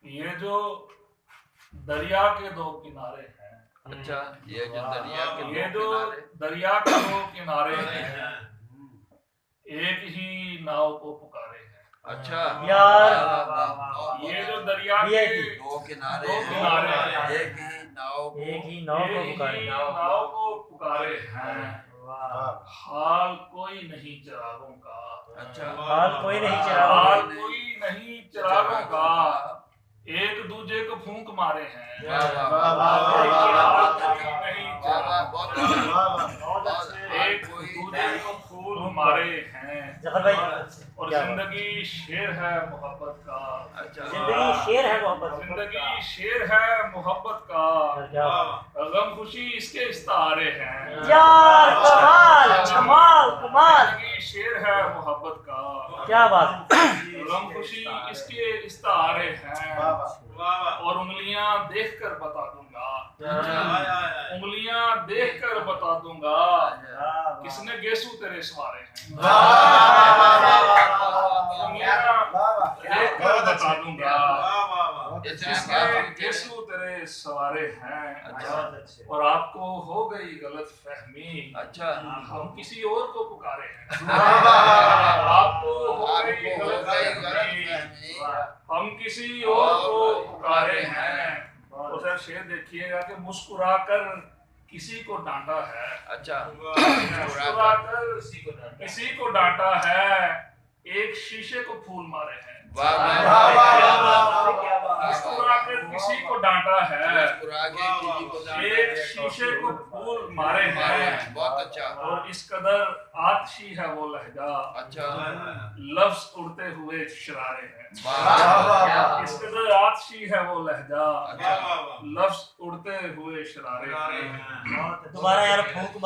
ये जो दरिया के दो किनारे हैं। अच्छा, ये जो दरिया के ये दो जो किनारे, दरिया के दो किनारे हैं, एक ही नाव को पुकारे हैं। अच्छा यार, ये जो दरिया के दो किनारे हैं, एक ही नाव को पुकारे हैं। हाल कोई नहीं चिरागों का। अच्छा, हाल कोई नहीं चिरागों का। एक दूजे को फूंक मारे हैं। एक दूजे को फूल मारे हैं। और जिंदगी शेर है मोहब्बत का। जिंदगी शेर है मोहब्बत का। गम खुशी इसके इस्तारे हैं। यार कमाल। जिंदगी शेर है मोहब्बत का। क्या बात। गम खुशी इसके इस्तारे हैं। और उंगलियां देखकर बता दूंगा। किसने गेसू तेरे सवारे हैं। बता दूंगा किसने गेसू तेरे सवारे हैं। और आपको हो गई गलत फहमी। अच्छा, हम किसी और को पुकारे हैं। आपको हो गई गलत फहमी। हम किसी और को पुकारे हैं। तो सर शेर देखिएगा कि मुस्कुराकर किसी को डांटा है। अच्छा, मुस्कुराकर किसी को डांटा है। एक शीशे को फूल मारे हैं। मुस्कुराकर किसी को डांटा है। एक शीशे को फूल मारे हैं। बहुत अच्छा। और इस कदर आतशी है वो लहजा। अच्छा, लफ्ज उड़ते हुए शरारे हैं। इस कदर आतशी है वो लहजा। लफ्ज उड़ते हुए शरारे हैं। दोबारा यार फूंक